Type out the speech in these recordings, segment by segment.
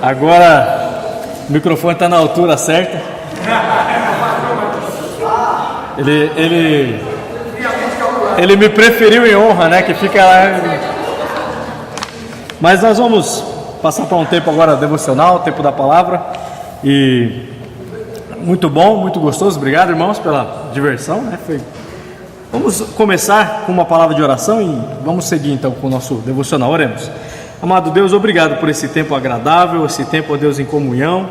Agora o microfone está na altura certa. Ele me preferiu em honra, né? Que fica lá. Mas nós vamos passar para um tempo agora devocional, tempo da palavra. E muito bom, muito gostoso. Obrigado, irmãos, pela diversão, né? Vamos começar com uma palavra de oração e vamos seguir então com o nosso devocional. Oremos. Amado Deus, obrigado por esse tempo agradável, esse tempo, ó Deus, em comunhão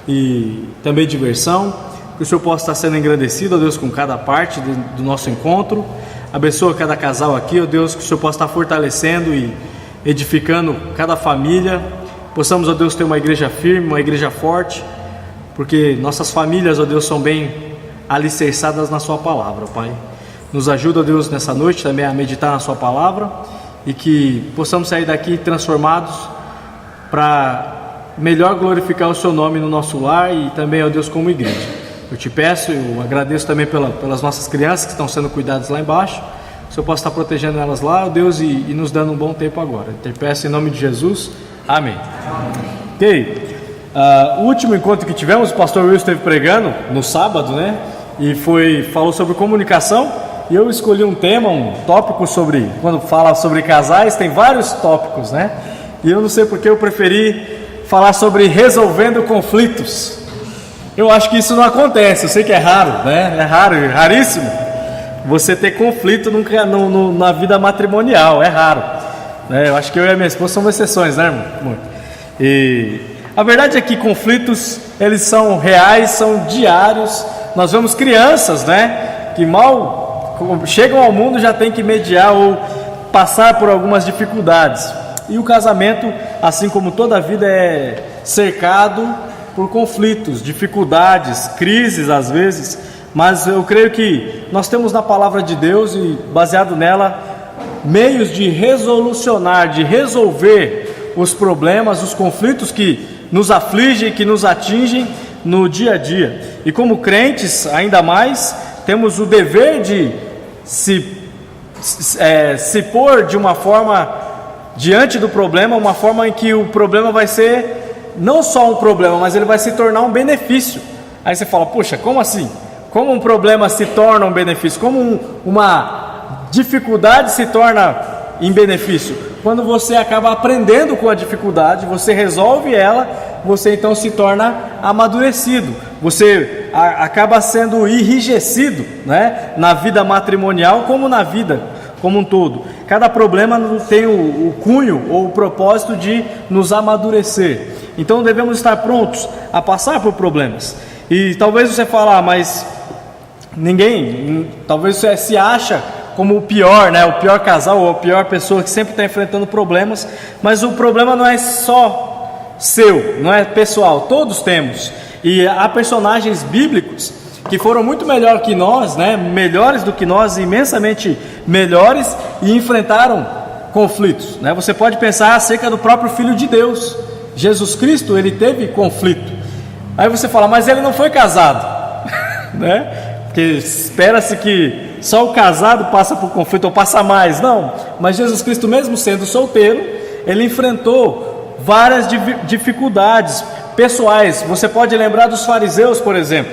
e também diversão. Que o Senhor possa estar sendo engrandecido, ó Deus, com cada parte do nosso encontro. Abençoa cada casal aqui, ó Deus, que o Senhor possa estar fortalecendo e edificando cada família. Possamos, ó Deus, ter uma igreja firme, uma igreja forte, porque nossas famílias, ó Deus, são bem alicerçadas na Sua palavra, Pai. Nos ajuda, ó Deus, nessa noite também a meditar na Sua palavra e que possamos sair daqui transformados para melhor glorificar o Seu nome no nosso lar e também, ó Deus, como igreja. Eu te peço, eu agradeço também pelas nossas crianças que estão sendo cuidadas lá embaixo. O Senhor possa estar protegendo elas lá, ó Deus, e nos dando um bom tempo agora. Eu te peço em nome de Jesus. Amém. Ok. O último encontro que tivemos, o pastor Will esteve pregando no sábado, né? E falou sobre comunicação. E eu escolhi um tema, um tópico sobre, quando fala sobre casais, tem vários tópicos, né? E eu não sei porque eu preferi falar sobre resolvendo conflitos. Eu acho que isso não acontece, eu sei que é raro, né? É raro, raríssimo você ter conflito na vida matrimonial, é raro, né? Eu acho que eu e a minha esposa somos exceções, né, irmão? E a verdade é que conflitos, eles são reais, são diários. Nós vemos crianças, né, que mal chegam ao mundo já tem que mediar ou passar por algumas dificuldades. E o casamento, assim como toda a vida, é cercado por conflitos, dificuldades, crises às vezes, mas eu creio que nós temos na palavra de Deus e baseado nela meios de resolucionar, de resolver os problemas, os conflitos que nos afligem, que nos atingem no dia a dia. E como crentes, ainda mais, temos o dever de se pôr de uma forma diante do problema, uma forma em que o problema vai ser não só um problema, mas ele vai se tornar um benefício. Aí você fala, poxa, como assim? Como um problema se torna um benefício? Como uma dificuldade se torna em benefício? Quando você acaba aprendendo com a dificuldade, você resolve ela, você então se torna amadurecido. Você acaba sendo enrijecido, né? Na vida matrimonial como na vida como um todo. Cada problema tem o cunho ou o propósito de nos amadurecer. Então devemos estar prontos a passar por problemas. E talvez você fale, mas talvez você se acha como o pior, né? O pior casal ou a pior pessoa que sempre está enfrentando problemas. Mas o problema não é só seu, não é pessoal, todos temos. E há personagens bíblicos que foram muito melhor que nós, né? Melhores do que nós, imensamente melhores, e enfrentaram conflitos, né? Você pode pensar acerca do próprio Filho de Deus, Jesus Cristo. Ele teve conflito. Aí você fala, mas ele não foi casado, né? Porque espera-se que só o casado passa por conflito ou passa mais. Não, mas Jesus Cristo, mesmo sendo solteiro, ele enfrentou várias dificuldades pessoais. Você pode lembrar dos fariseus, por exemplo.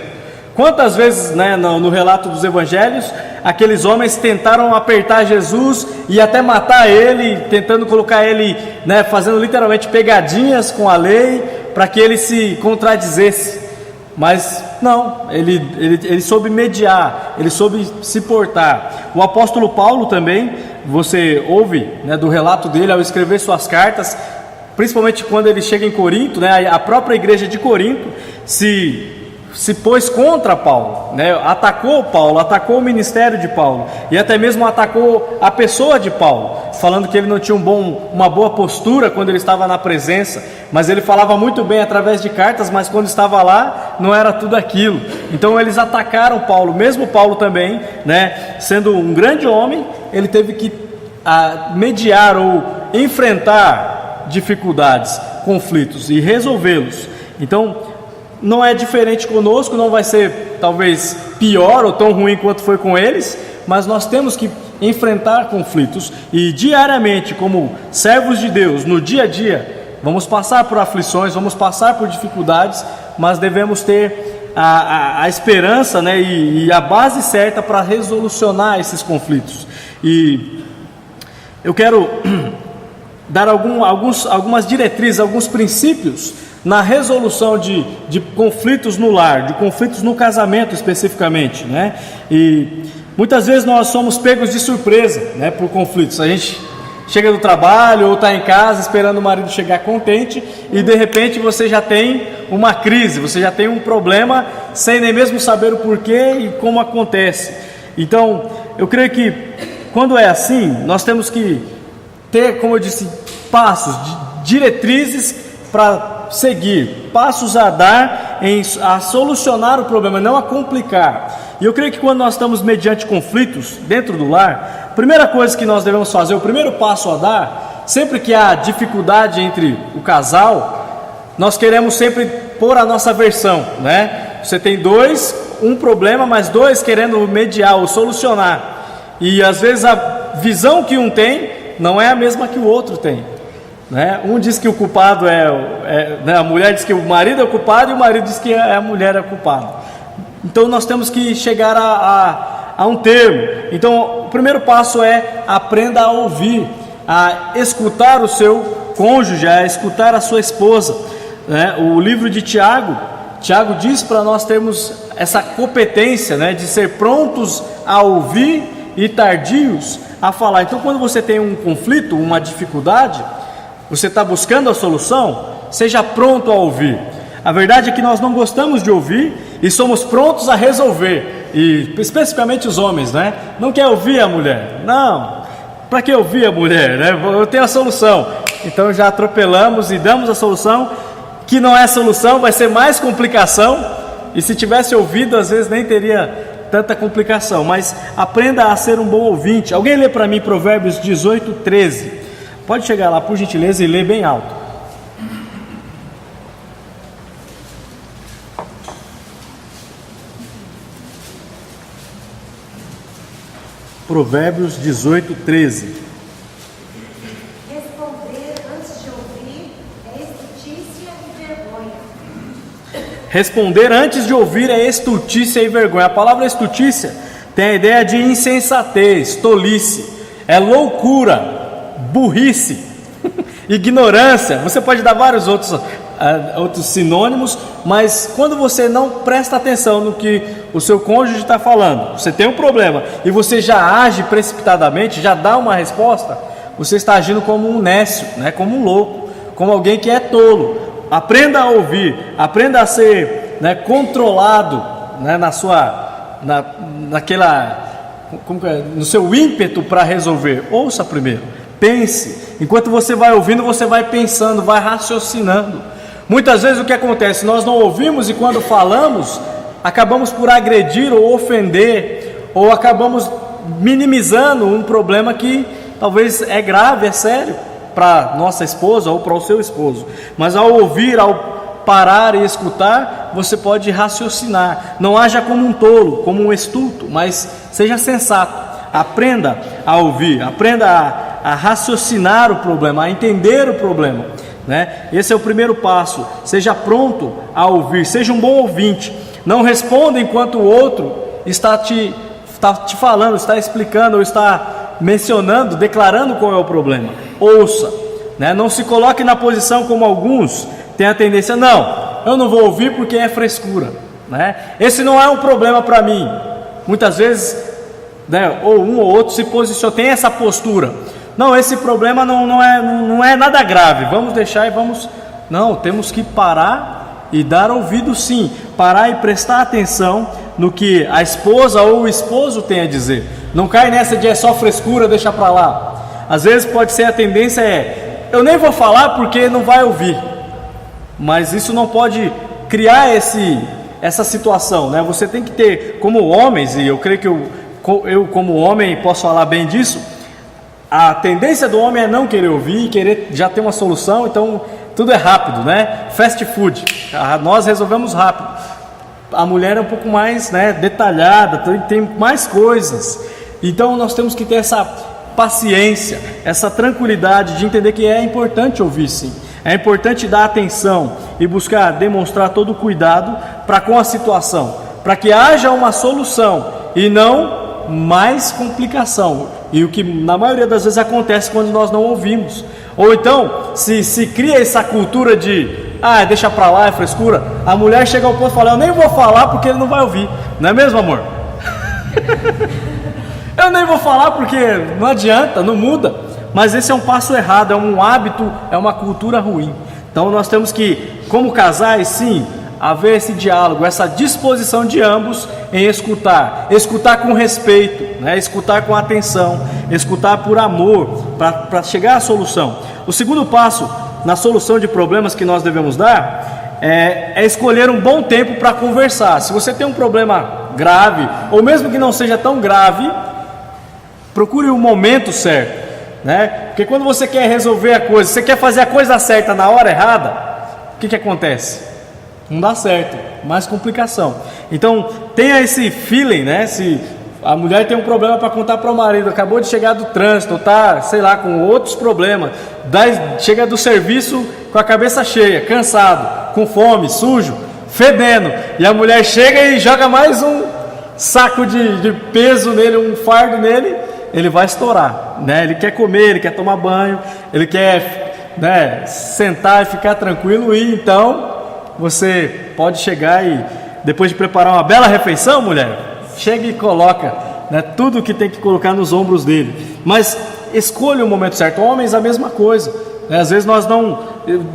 Quantas vezes, né, no relato dos evangelhos, aqueles homens tentaram apertar Jesus e até matar ele, tentando colocar ele, né, fazendo literalmente pegadinhas com a lei para que ele se contradizesse. Mas não, ele soube mediar, ele soube se portar. O apóstolo Paulo também, você ouve, né, do relato dele ao escrever suas cartas, principalmente quando ele chega em Corinto, né, a própria igreja de Corinto se pôs contra Paulo, né? Atacou Paulo, atacou o ministério de Paulo e até mesmo atacou a pessoa de Paulo, falando que ele não tinha uma boa postura quando ele estava na presença, mas ele falava muito bem através de cartas, mas quando estava lá não era tudo aquilo. Então eles atacaram Paulo, mesmo Paulo também, né, sendo um grande homem, ele teve que mediar ou enfrentar dificuldades, conflitos e resolvê-los. Então não é diferente conosco, não vai ser talvez pior ou tão ruim quanto foi com eles, mas nós temos que enfrentar conflitos e diariamente, como servos de Deus, no dia a dia, vamos passar por aflições, vamos passar por dificuldades, mas devemos ter a esperança, né, e a base certa para resolucionar esses conflitos. E eu quero dar algumas diretrizes, alguns princípios na resolução de conflitos no lar, de conflitos no casamento especificamente, né? E muitas vezes nós somos pegos de surpresa, né, por conflitos. A gente chega do trabalho ou está em casa esperando o marido chegar contente e de repente você já tem uma crise, você já tem um problema sem nem mesmo saber o porquê e como acontece. Então, eu creio que quando é assim, nós temos que ter, como eu disse, passos, diretrizes para seguir, passos a dar a solucionar o problema, não a complicar. E eu creio que quando nós estamos mediante conflitos dentro do lar, a primeira coisa que nós devemos fazer, o primeiro passo a dar, sempre que há dificuldade entre o casal, nós queremos sempre pôr a nossa versão, né? Você tem um problema, mas dois querendo mediar ou solucionar. E às vezes a visão que um tem não é a mesma que o outro tem, né? Um diz que o culpado né? A mulher diz que o marido é o culpado e o marido diz que a mulher é a culpada. Então nós temos que chegar a um termo. Então o primeiro passo é aprenda a ouvir, a escutar o seu cônjuge, a escutar a sua esposa, né? O livro de Tiago diz para nós termos essa competência, né, de ser prontos a ouvir e tardios a falar. Então quando você tem um conflito, uma dificuldade, você está buscando a solução, seja pronto a ouvir. A verdade é que nós não gostamos de ouvir e somos prontos a resolver, e especificamente os homens, né? Não quer ouvir a mulher, não, para que ouvir a mulher, né? Eu tenho a solução, então já atropelamos e damos a solução, que não é solução, vai ser mais complicação, e se tivesse ouvido, às vezes nem teria tanta complicação. Mas aprenda a ser um bom ouvinte. Alguém lê para mim Provérbios 18:13, pode chegar lá por gentileza e ler bem alto. Provérbios 18:13. Responder antes de ouvir é estultícia e vergonha. Responder antes de ouvir é estultícia e vergonha. A palavra estultícia tem a ideia de insensatez, tolice, é loucura, burrice, ignorância. Você pode dar vários outros sinônimos, mas quando você não presta atenção no que o seu cônjuge está falando, você tem um problema e você já age precipitadamente, já dá uma resposta, você está agindo como um nécio, né? Como um louco, como alguém que é tolo. Aprenda a ouvir, aprenda a ser, né, controlado, né, no seu ímpeto para resolver. Ouça primeiro, pense. Enquanto você vai ouvindo, você vai pensando, vai raciocinando. Muitas vezes o que acontece, nós não ouvimos e quando falamos, acabamos por agredir ou ofender, ou acabamos minimizando um problema que talvez é grave, é sério para nossa esposa ou para o seu esposo. Mas ao ouvir, ao parar e escutar, você pode raciocinar. Não haja como um tolo, como um estulto, mas seja sensato. Aprenda a ouvir, aprenda a raciocinar o problema, a entender o problema, né? Esse é o primeiro passo. Seja pronto a ouvir, seja um bom ouvinte. Não responda enquanto o outro está te falando, está explicando ou está mencionando, declarando qual é o problema. Ouça, né? Não se coloque na posição como alguns têm a tendência, não, eu não vou ouvir porque é frescura, né? Esse não é um problema para mim. Muitas vezes, né, ou um ou outro se posiciona, tem essa postura. Não, esse problema não é nada grave, vamos deixar e vamos... Não, temos que parar e dar ouvido sim, parar e prestar atenção no que a esposa ou o esposo tem a dizer. Não cai nessa de é só frescura, deixa para lá. Às vezes pode ser a tendência eu nem vou falar porque não vai ouvir. Mas isso não pode criar essa situação, né? Você tem que ter, como homens, e eu creio que eu como homem posso falar bem disso, a tendência do homem é não querer ouvir, querer já ter uma solução, então tudo é rápido, né? Fast food, nós resolvemos rápido. A mulher é um pouco mais, né, detalhada, tem mais coisas. Então nós temos que ter essa paciência, essa tranquilidade de entender que é importante ouvir sim. É importante dar atenção e buscar demonstrar todo o cuidado para com a situação, para que haja uma solução e não mais complicação. E o que na maioria das vezes acontece quando nós não ouvimos. Ou então, se cria essa cultura de deixa pra lá, é frescura. A mulher chega ao ponto e fala: eu nem vou falar porque ele não vai ouvir. Não é mesmo, amor? Eu nem vou falar porque não adianta, não muda. Mas esse é um passo errado, é um hábito, é uma cultura ruim. Então nós temos que, como casais, sim, haver esse diálogo, essa disposição de ambos em escutar com respeito, né? Escutar com atenção, escutar por amor, para chegar à solução. O segundo passo na solução de problemas que nós devemos dar é escolher um bom tempo para conversar. Se você tem um problema grave, ou mesmo que não seja tão grave, procure o momento certo, né? Porque quando você quer resolver a coisa, você quer fazer a coisa certa na hora errada, o que acontece? Não dá certo, mais complicação. Então tenha esse feeling, né? Se a mulher tem um problema para contar para o marido, acabou de chegar do trânsito, tá, sei lá, com outros problemas, chega do serviço com a cabeça cheia, cansado, com fome, sujo, fedendo, e a mulher chega e joga mais um saco de peso nele, um fardo nele, ele vai estourar, né? Ele quer comer, ele quer tomar banho, ele quer, né, sentar e ficar tranquilo. E então você pode chegar e, depois de preparar uma bela refeição, mulher, chega e coloca, né, tudo que tem que colocar nos ombros dele. Mas escolha o momento certo. Homens, a mesma coisa, né? Às vezes nós não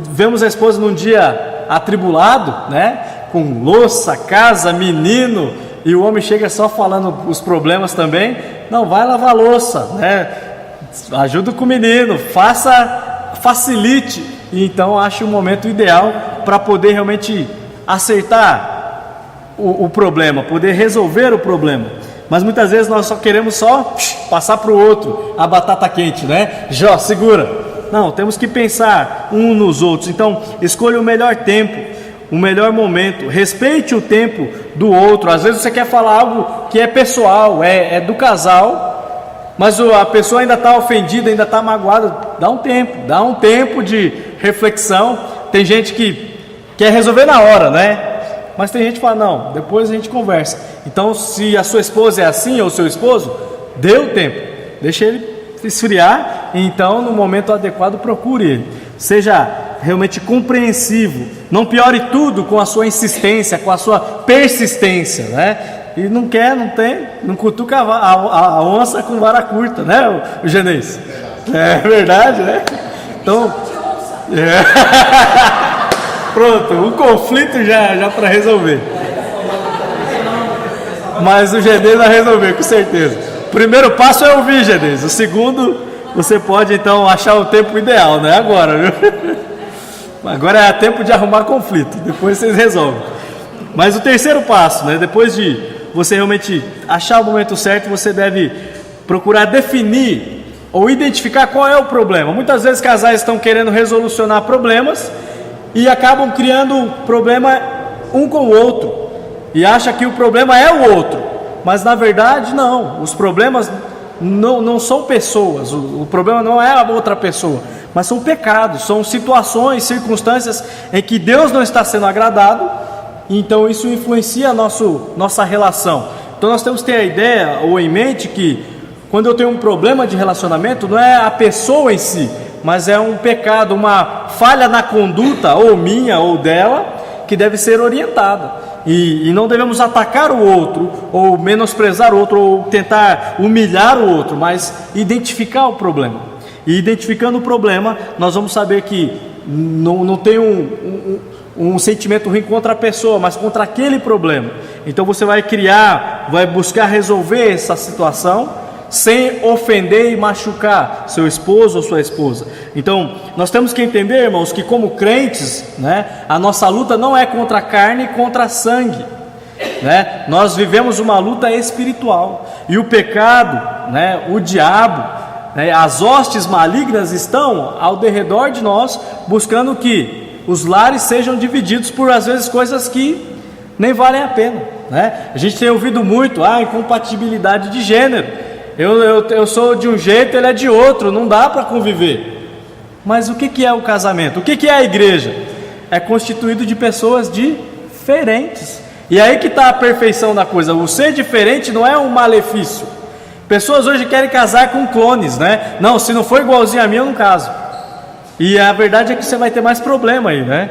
vemos a esposa num dia atribulado, né, com louça, casa, menino, e o homem chega só falando os problemas também. Não, vai lavar a louça, né? Ajuda com o menino, facilite. E então ache o momento ideal para poder realmente acertar o problema, poder resolver o problema. Mas muitas vezes nós só queremos passar para o outro a batata quente, né? Jó, segura. Não, temos que pensar uns nos outros. Então escolha o melhor tempo, o melhor momento, respeite o tempo do outro. Às vezes você quer falar algo que é pessoal, é do casal, mas a pessoa ainda está ofendida, ainda está magoada. Dá um tempo de reflexão. Tem gente que quer resolver na hora, né? Mas tem gente que fala: não, depois a gente conversa. Então, se a sua esposa é assim, ou o seu esposo, dê o tempo, deixa ele esfriar, e então no momento adequado procure ele. Seja realmente compreensivo, não piore tudo com a sua insistência, com a sua persistência, né? E não cutuca a onça com vara curta, né, o Genês? É verdade, né? Então, pronto, o conflito já para resolver. Mas o Genês vai resolver, com certeza. O primeiro passo é ouvir, Genês. O segundo, você pode então achar o tempo ideal, né? Agora, viu? Agora é tempo de arrumar conflito, depois vocês resolvem. Mas o terceiro passo, né? Depois de você realmente achar o momento certo, você deve procurar definir ou identificar qual é o problema. Muitas vezes casais estão querendo resolucionar problemas e acabam criando problema um com o outro, e acha que o problema é o outro, mas na verdade não. Os problemas não são pessoas, o problema não é a outra pessoa, mas são pecados, são situações, circunstâncias em que Deus não está sendo agradado. Então isso influencia a nossa relação. Então nós temos que ter a ideia ou em mente que quando eu tenho um problema de relacionamento, não é a pessoa em si, mas é um pecado, uma falha na conduta, ou minha ou dela, que deve ser orientada. E não devemos atacar o outro, ou menosprezar o outro, ou tentar humilhar o outro, mas identificar o problema. E identificando o problema, nós vamos saber que não tem um sentimento ruim contra a pessoa, mas contra aquele problema. Então você vai buscar resolver essa situação sem ofender e machucar seu esposo ou sua esposa. Então nós temos que entender, irmãos, que como crentes, né, a nossa luta não é contra a carne e contra sangue, né? Nós vivemos uma luta espiritual, e o pecado, né, o diabo, né, as hostes malignas estão ao derredor de nós, buscando que os lares sejam divididos por, às vezes, coisas que nem valem a pena, né? A gente tem ouvido muito incompatibilidade de gênero. Eu sou de um jeito, ele é de outro, não dá para conviver. Mas o que é o casamento? O que é a igreja? É constituído de pessoas diferentes. E aí que está a perfeição da coisa. O ser diferente não é um malefício. Pessoas hoje querem casar com clones, né? Não, se não for igualzinho a mim, eu não caso. E a verdade é que você vai ter mais problema aí, né?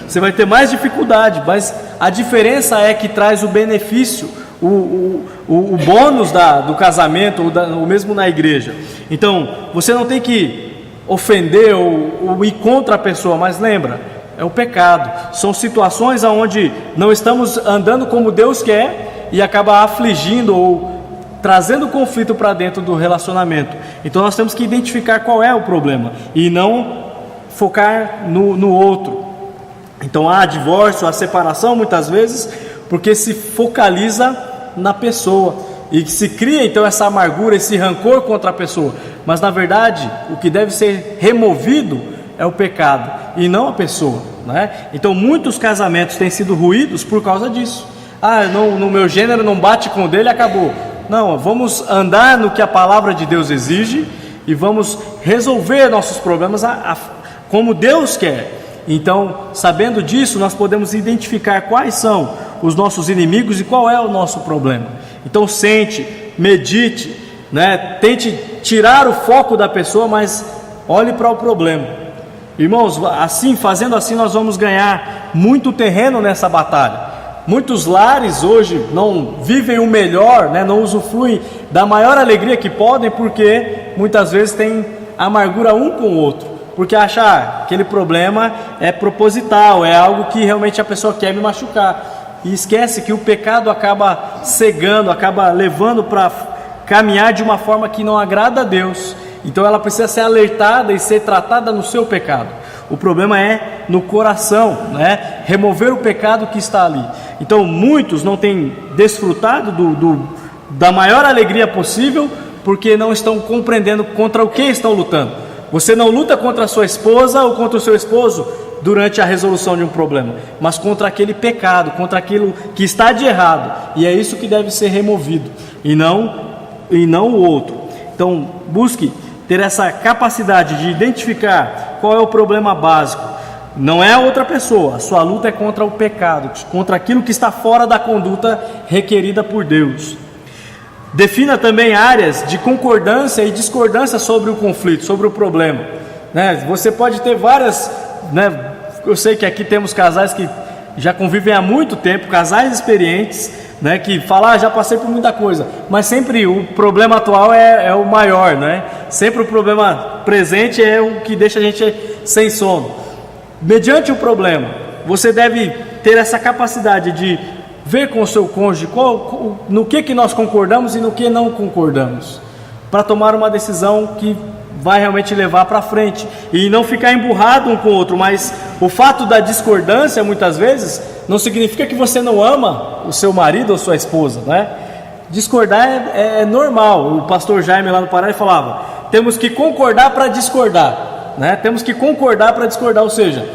Você vai ter mais dificuldade, mas a diferença é que traz o benefício, o bônus do casamento, ou mesmo na igreja. Então, você não tem que ofender ou ir contra a pessoa, mas lembra, é o pecado. São situações onde não estamos andando como Deus quer e acaba afligindo ou trazendo conflito para dentro do relacionamento. Então nós temos que identificar qual é o problema e não focar no outro. Então há divórcio, há separação muitas vezes porque se focaliza na pessoa e se cria então essa amargura, esse rancor contra a pessoa. Mas na verdade o que deve ser removido é o pecado e não a pessoa, né? Então muitos casamentos têm sido ruídos por causa disso. No meu gênero não bate com o dele, acabou. Não, vamos andar no que a palavra de Deus exige e vamos resolver nossos problemas como Deus quer. Então, sabendo disso, nós podemos identificar quais são os nossos inimigos e qual é o nosso problema. Então, sente, medite, né? Tente tirar o foco da pessoa, mas olhe para o problema. Irmãos, fazendo assim, nós vamos ganhar muito terreno nessa batalha. Muitos lares hoje não vivem o melhor, né? Não usufruem da maior alegria que podem, porque muitas vezes tem amargura um com o outro, porque achar aquele problema é proposital, é algo que realmente a pessoa quer me machucar, e esquece que o pecado acaba cegando, acaba levando para caminhar de uma forma que não agrada a Deus. Então ela precisa ser alertada e ser tratada no seu pecado. O problema é no coração, né? Remover o pecado que está ali. Então muitos não têm desfrutado da maior alegria possível, porque não estão compreendendo contra o que estão lutando. Você não luta contra a sua esposa ou contra o seu esposo durante a resolução de um problema, mas contra aquele pecado, contra aquilo que está de errado. E é isso que deve ser removido, e não o outro. Então busque ter essa capacidade de identificar qual é o problema básico. Não é a outra pessoa, a sua luta é contra o pecado, contra aquilo que está fora da conduta requerida por Deus. Defina também áreas de concordância e discordância sobre o conflito, sobre o problema, né? Você pode ter várias, né? Eu sei que aqui temos casais que já convivem há muito tempo, casais experientes, né, que falam, já passei por muita coisa, mas sempre o problema atual é o maior, né? Sempre o problema presente é o que deixa a gente sem sono. Mediante o problema, você deve ter essa capacidade de ver com o seu cônjuge no que nós concordamos e no que não concordamos, para tomar uma decisão que vai realmente levar para frente e não ficar emburrado um com o outro. Mas o fato da discordância muitas vezes não significa que você não ama o seu marido ou sua esposa, né? Discordar é normal. O pastor Jaime lá no Pará falava, temos que concordar para discordar, né? Temos que concordar para discordar, ou seja,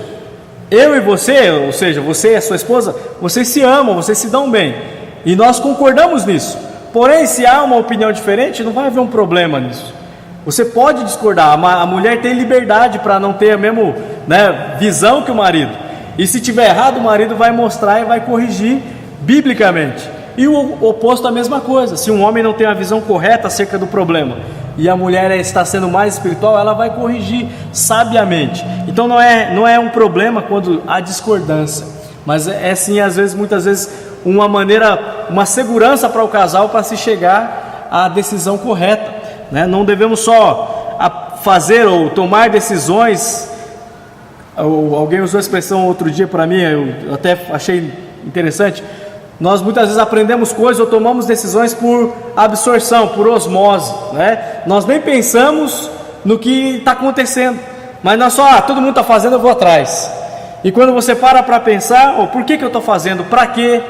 eu e você, ou seja, você e a sua esposa, vocês se amam, vocês se dão bem, e nós concordamos nisso. Porém, se há uma opinião diferente, não vai haver um problema nisso. Você pode discordar, a mulher tem liberdade para não ter a mesma, né, visão que o marido. E se tiver errado, o marido vai mostrar e vai corrigir biblicamente. E o oposto a mesma coisa. Se um homem não tem a visão correta acerca do problema e a mulher está sendo mais espiritual, ela vai corrigir sabiamente. Então não é um problema quando há discordância, mas é sim, às vezes, muitas vezes, uma segurança para o casal para se chegar à decisão correta, né? Não devemos só fazer ou tomar decisões. Alguém usou a expressão outro dia para mim, eu até achei interessante. Nós muitas vezes aprendemos coisas ou tomamos decisões por absorção, por osmose, né? Nós nem pensamos no que está acontecendo, mas nós só, todo mundo está fazendo, eu vou atrás. E quando você para pensar, por que eu estou fazendo, para quê,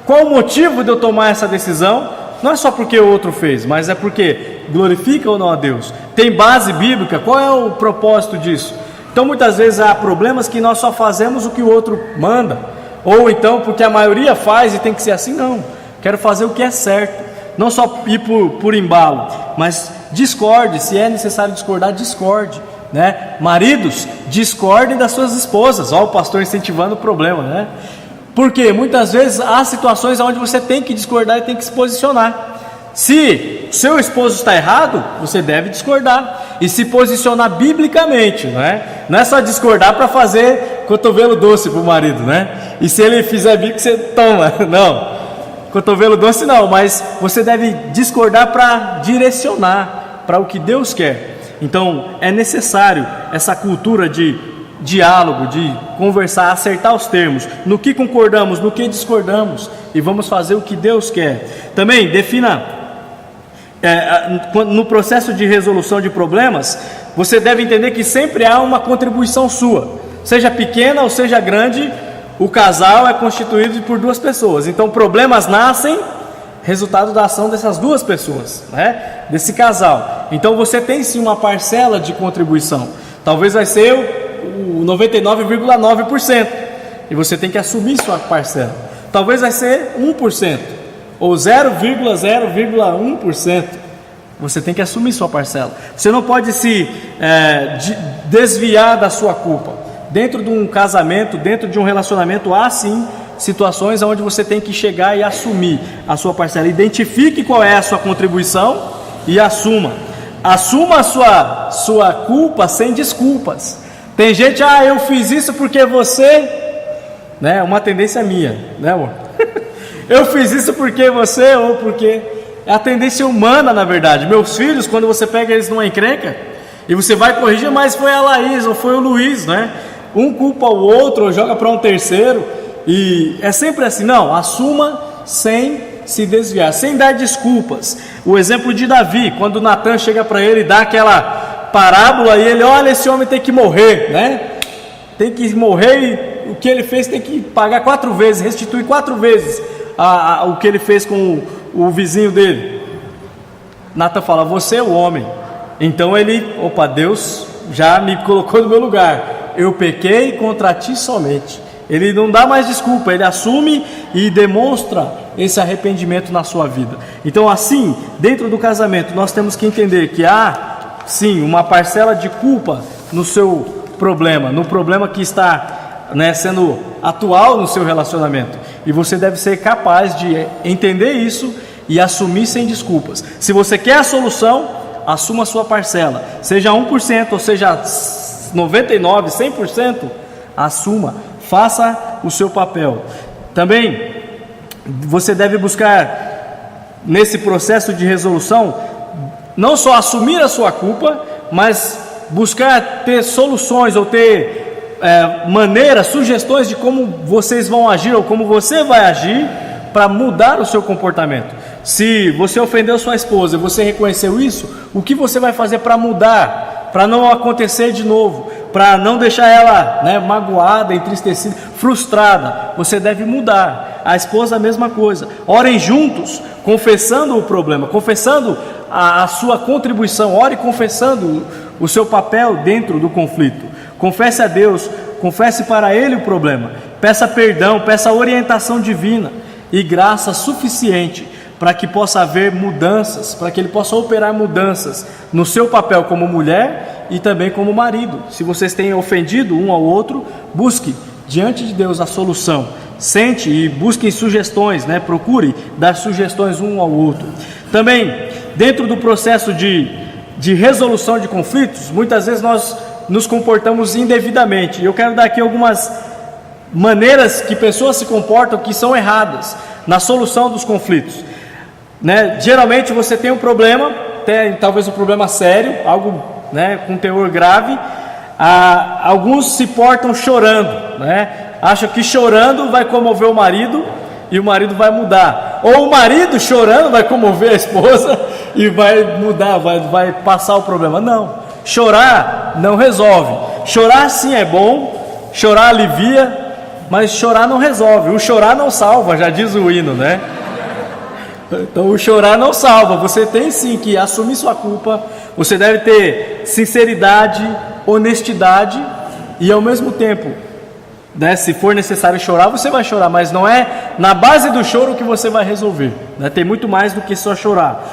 qual o motivo de eu tomar essa decisão, não é só porque o outro fez, mas é porque glorifica ou não a Deus, tem base bíblica, qual é o propósito disso? Então muitas vezes há problemas que nós só fazemos o que o outro manda, ou então porque a maioria faz e tem que ser assim. Não, quero fazer o que é certo, não só ir por embalo, mas discorde, se é necessário discordar, discorde, né? Maridos, discordem das suas esposas. Ó, o pastor incentivando o problema, né? Porque muitas vezes há situações onde você tem que discordar e tem que se posicionar. Se seu esposo está errado, você deve discordar e se posicionar biblicamente, não é? Não é só discordar para fazer cotovelo doce para o marido, né? E se ele fizer bico, você toma. Não, cotovelo doce não, mas você deve discordar para direcionar para o que Deus quer. Então é necessário essa cultura de diálogo, de conversar, acertar os termos, no que concordamos, no que discordamos, e vamos fazer o que Deus quer. Também defina, no processo de resolução de problemas, você deve entender que sempre há uma contribuição sua, seja pequena ou seja grande. O casal é constituído por duas pessoas, então problemas nascem resultado da ação dessas duas pessoas, né? Desse casal. Então você tem sim uma parcela de contribuição, talvez vai ser o 99,9%, e você tem que assumir sua parcela. Talvez vai ser 1% ou 0,0,1%. Você tem que assumir sua parcela. Você não pode se desviar da sua culpa. Dentro de um casamento, dentro de um relacionamento, há sim situações onde você tem que chegar e assumir a sua parcela. Identifique qual é a sua contribuição e assuma. Assuma a sua culpa sem desculpas. Tem gente, eu fiz isso porque você, né? Uma tendência minha, né, amor? Eu fiz isso porque você, ou porque... É a tendência humana, na verdade. Meus filhos, quando você pega eles numa encrenca e você vai corrigir, mas foi a Laís ou foi o Luiz, né? Um culpa o outro ou joga para um terceiro, e é sempre assim. Não, assuma sem se desviar, sem dar desculpas. O exemplo de Davi, quando Natan chega para ele e dá aquela parábola, e ele, olha, esse homem tem que morrer, né? Tem que morrer, e o que ele fez tem que pagar 4 vezes, restituir 4 vezes o que ele fez com o vizinho dele. Natan fala, você é o homem. Então ele, Deus já me colocou no meu lugar, eu pequei contra ti somente. Ele não dá mais desculpa, ele assume e demonstra esse arrependimento na sua vida. Então assim, dentro do casamento, nós temos que entender que há sim uma parcela de culpa no seu problema, no problema que está, né, sendo atual no seu relacionamento, e você deve ser capaz de entender isso e assumir sem desculpas. Se você quer a solução, assuma a sua parcela, seja 1% ou seja 99%, 100%, assuma, faça o seu papel. Também você deve buscar nesse processo de resolução não só assumir a sua culpa, mas buscar ter soluções ou ter maneiras, sugestões de como vocês vão agir ou como você vai agir para mudar o seu comportamento. Se você ofendeu sua esposa e você reconheceu isso, o que você vai fazer para mudar, para não acontecer de novo, para não deixar ela, né, magoada, entristecida, frustrada? Você deve mudar. A esposa a mesma coisa. Orem juntos, confessando o problema, confessando a sua contribuição. Ore confessando o seu papel dentro do conflito. Confesse a Deus, confesse para Ele o problema, peça perdão, peça orientação divina e graça suficiente para que possa haver mudanças, para que Ele possa operar mudanças no seu papel como mulher e também como marido. Se vocês têm ofendido um ao outro, busque diante de Deus a solução, sente e busquem sugestões, né? Procure dar sugestões um ao outro. Também, dentro do processo de resolução de conflitos, muitas vezes nós nos comportamos indevidamente. Eu quero dar aqui algumas maneiras que pessoas se comportam que são erradas na solução dos conflitos, né? Geralmente você tem um problema, talvez um problema sério, algo, né, com teor grave. Alguns se portam chorando, né? Acham que chorando vai comover o marido e o marido vai mudar, ou o marido chorando vai comover a esposa e vai mudar, vai passar o problema. Não, chorar não resolve. Chorar sim é bom, chorar alivia, mas chorar não resolve. O chorar não salva, já diz o hino, né? Então o chorar não salva. Você tem sim que assumir sua culpa. Você deve ter sinceridade, honestidade e ao mesmo tempo, né, se for necessário chorar, você vai chorar, mas não é na base do choro que você vai resolver, né? Tem muito mais do que só chorar.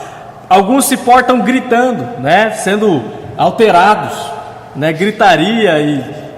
Alguns se portam gritando, né, sendo alterados. né, gritaria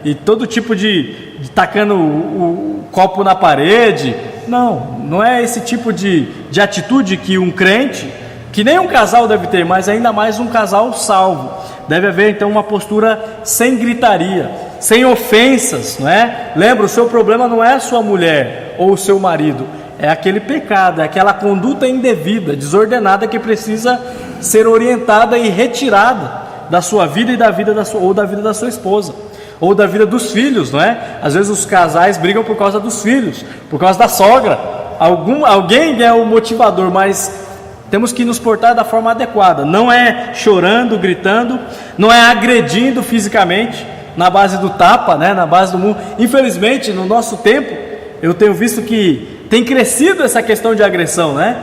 e todo tipo de tacando o copo na parede. Não é esse tipo de atitude que um crente, que nem um casal deve ter, mas ainda mais um casal salvo. Deve haver então uma postura sem gritaria, sem ofensas, não é? Lembra, o seu problema não é a sua mulher ou o seu marido, é aquele pecado, é aquela conduta indevida, desordenada, que precisa ser orientada e retirada da sua vida e da vida da vida da sua esposa, ou da vida dos filhos, não é? Às vezes os casais brigam por causa dos filhos, por causa da sogra. Alguém é o motivador, mas temos que nos portar da forma adequada. Não é chorando, gritando, não é agredindo fisicamente, na base do tapa, né? Na base do mundo. Infelizmente, no nosso tempo, eu tenho visto que tem crescido essa questão de agressão, né?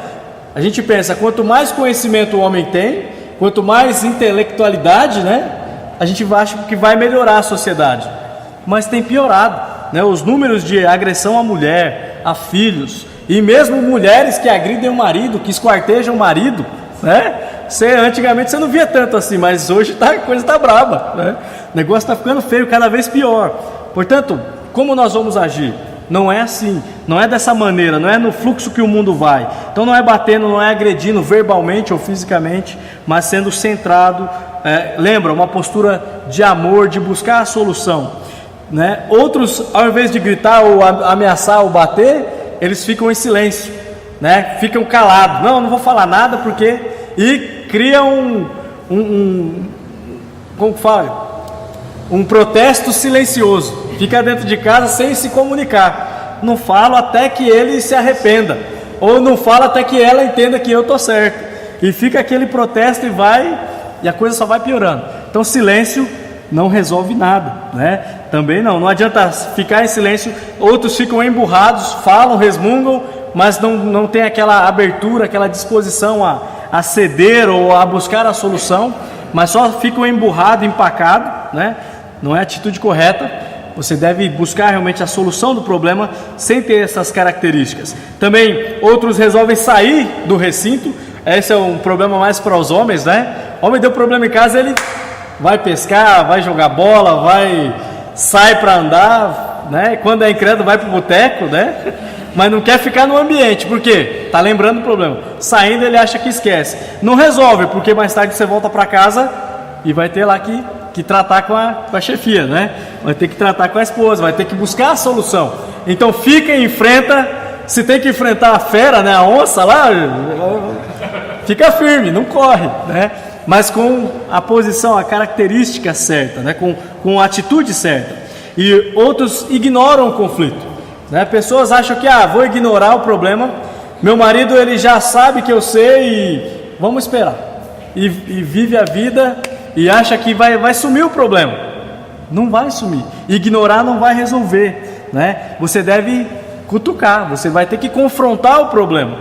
A gente pensa, quanto mais conhecimento o homem tem, quanto mais intelectualidade, né? A gente acha que vai melhorar a sociedade, mas tem piorado, né? Os números de agressão à mulher, a filhos, e mesmo mulheres que agridem o marido, que esquartejam o marido, né? Antigamente você não via tanto assim, mas hoje a coisa está braba, né? O negócio está ficando feio, cada vez pior. Portanto, como nós vamos agir? Não é assim, não é dessa maneira, não é no fluxo que o mundo vai. Então não é batendo, não é agredindo verbalmente ou fisicamente, mas sendo centrado, lembra, uma postura de amor, de buscar a solução, né? Outros, ao invés de gritar ou ameaçar ou bater, eles ficam em silêncio, né? Ficam calados, não vou falar nada porque... E criam como fala? Um protesto silencioso, fica dentro de casa sem se comunicar, não falo até que ele se arrependa, ou não falo até que ela entenda que eu estou certo, e fica aquele protesto e a coisa só vai piorando. Então silêncio não resolve nada, né? Também não adianta ficar em silêncio. Outros ficam emburrados, falam, resmungam, mas não tem aquela abertura, aquela disposição a ceder ou a buscar a solução, mas só ficam emburrados, empacados, né? Não é a atitude correta. Você deve buscar realmente a solução do problema sem ter essas características. Também outros resolvem sair do recinto. Esse é um problema mais para os homens, né? O homem deu problema em casa, ele vai pescar, vai jogar bola, sai para andar, né? Quando é incrédulo vai para o boteco, né? Mas não quer ficar no ambiente, por quê? Está lembrando o problema. Saindo ele acha que esquece. Não resolve, porque mais tarde você volta para casa e vai ter lá que tratar com a chefia, né? Vai ter que tratar com a esposa, vai ter que buscar a solução. Então fica e enfrenta. Se tem que enfrentar a fera, né? A onça lá, fica firme, não corre, né? Mas com a posição, a característica certa, né? Com a atitude certa. E outros ignoram o conflito, né? Pessoas acham que vou ignorar o problema, meu marido ele já sabe que eu sei e vamos esperar, e vive a vida e acha que vai sumir o problema. Não vai sumir. Ignorar não vai resolver, né? Você deve cutucar, você vai ter que confrontar o problema,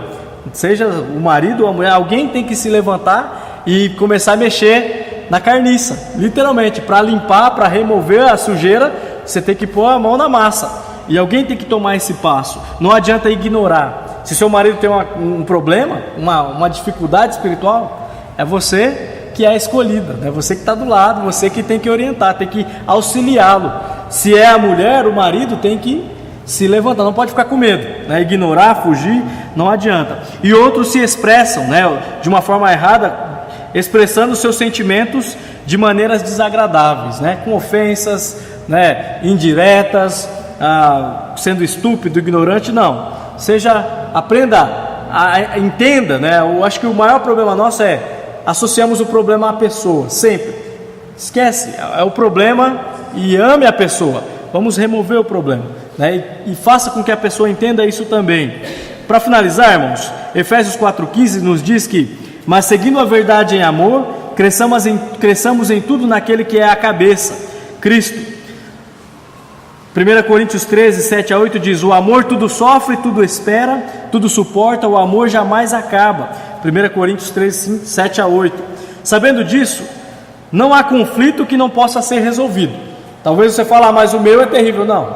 seja o marido ou a mulher. Alguém tem que se levantar e começar a mexer na carniça, literalmente, para limpar, para remover a sujeira. Você tem que pôr a mão na massa, e alguém tem que tomar esse passo. Não adianta ignorar. Se seu marido tem um problema, uma dificuldade espiritual, é você que é a escolhida, é você que está do lado, você que tem que orientar, tem que auxiliá-lo. Se é a mulher, o marido tem que se levantar, não pode ficar com medo, né? Ignorar, fugir, não adianta. E outros se expressam, né, de uma forma errada, expressando seus sentimentos de maneiras desagradáveis, né, com ofensas, né, indiretas, sendo estúpido, ignorante. Não, aprenda, entenda, né? Eu acho que o maior problema nosso associamos o problema à pessoa, sempre. Esquece, é o problema e ame a pessoa. Vamos remover o problema, né? E faça com que a pessoa entenda isso também. Para finalizar, irmãos, Efésios 4,15 nos diz que: mas seguindo a verdade em amor, cresçamos em tudo naquele que é a cabeça, Cristo. 1 Coríntios 13, 7 a 8 diz: o amor tudo sofre, tudo espera, tudo suporta, o amor jamais acaba. 1 Coríntios 13, 7 a 8. Sabendo disso, não há conflito que não possa ser resolvido. Talvez você fale, mas o meu é terrível. Não,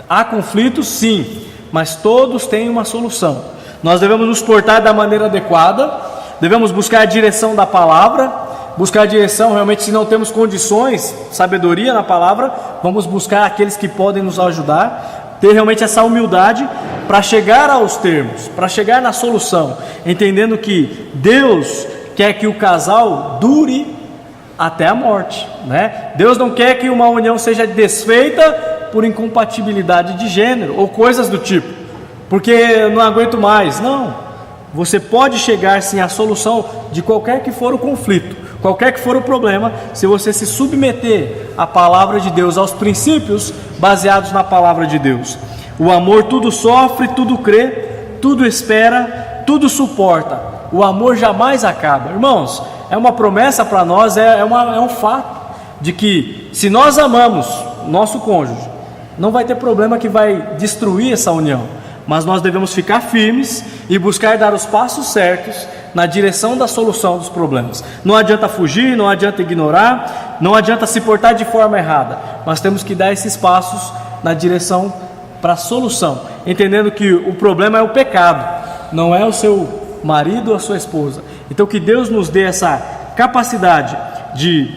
há conflitos sim, mas todos têm uma solução. Nós devemos nos portar da maneira adequada, devemos buscar a direção da palavra, buscar direção. Realmente, se não temos condições, sabedoria na palavra, vamos buscar aqueles que podem nos ajudar, ter realmente essa humildade para chegar aos termos, para chegar na solução, entendendo que Deus quer que o casal dure até a morte, né? Deus não quer que uma união seja desfeita por incompatibilidade de gênero ou coisas do tipo, porque eu não aguento mais. Não, você pode chegar sim à solução de qualquer que for o conflito, qualquer que for o problema, se você se submeter à palavra de Deus, aos princípios baseados na palavra de Deus. O amor tudo sofre, tudo crê, tudo espera, tudo suporta. O amor jamais acaba. Irmãos, é uma promessa para nós, é um fato de que se nós amamos nosso cônjuge, não vai ter problema que vai destruir essa união, mas nós devemos ficar firmes e buscar dar os passos certos na direção da solução dos problemas. Não adianta fugir, não adianta ignorar, não adianta se portar de forma errada, mas temos que dar esses passos na direção para a solução, entendendo que o problema é o pecado, não é o seu marido ou a sua esposa. Então que Deus nos dê essa capacidade de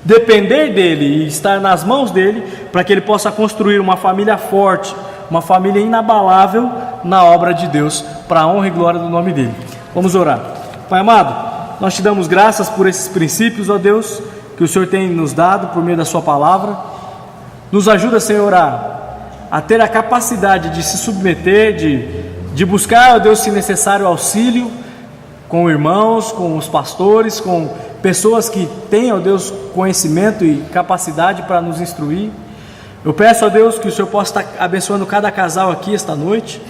depender dele e estar nas mãos dele, para que ele possa construir uma família forte, uma família inabalável na obra de Deus, para a honra e glória do nome dele. Vamos orar. Pai amado, nós te damos graças por esses princípios, ó Deus, que o Senhor tem nos dado por meio da sua palavra. Nos ajuda, Senhor, a ter a capacidade de se submeter, de buscar, ó Deus, se necessário, auxílio com irmãos, com os pastores, com pessoas que têm, ó Deus, conhecimento e capacidade para nos instruir. Eu peço, ó Deus, que o Senhor possa estar abençoando cada casal aqui esta noite.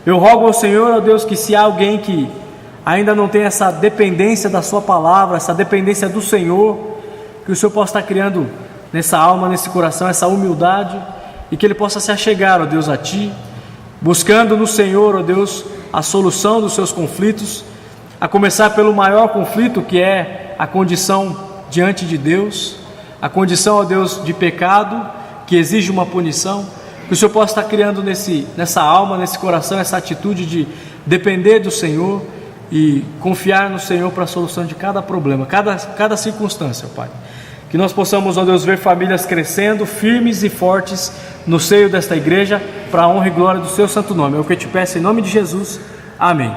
Eu rogo ao Senhor, ó Deus, que se há alguém que ainda não tem essa dependência da sua palavra, essa dependência do Senhor, que o Senhor possa estar criando nessa alma, nesse coração, essa humildade, e que ele possa se achegar, ó Deus, a Ti, buscando no Senhor, ó Deus, a solução dos seus conflitos, a começar pelo maior conflito, que é a condição diante de Deus, a condição, ó Deus, de pecado, que exige uma punição. Que o Senhor possa estar criando nessa alma, nesse coração, essa atitude de depender do Senhor e confiar no Senhor para a solução de cada problema, cada circunstância, Pai. Que nós possamos, ó Deus, ver famílias crescendo, firmes e fortes no seio desta igreja, para a honra e glória do Seu santo nome. É o que eu te peço em nome de Jesus. Amém.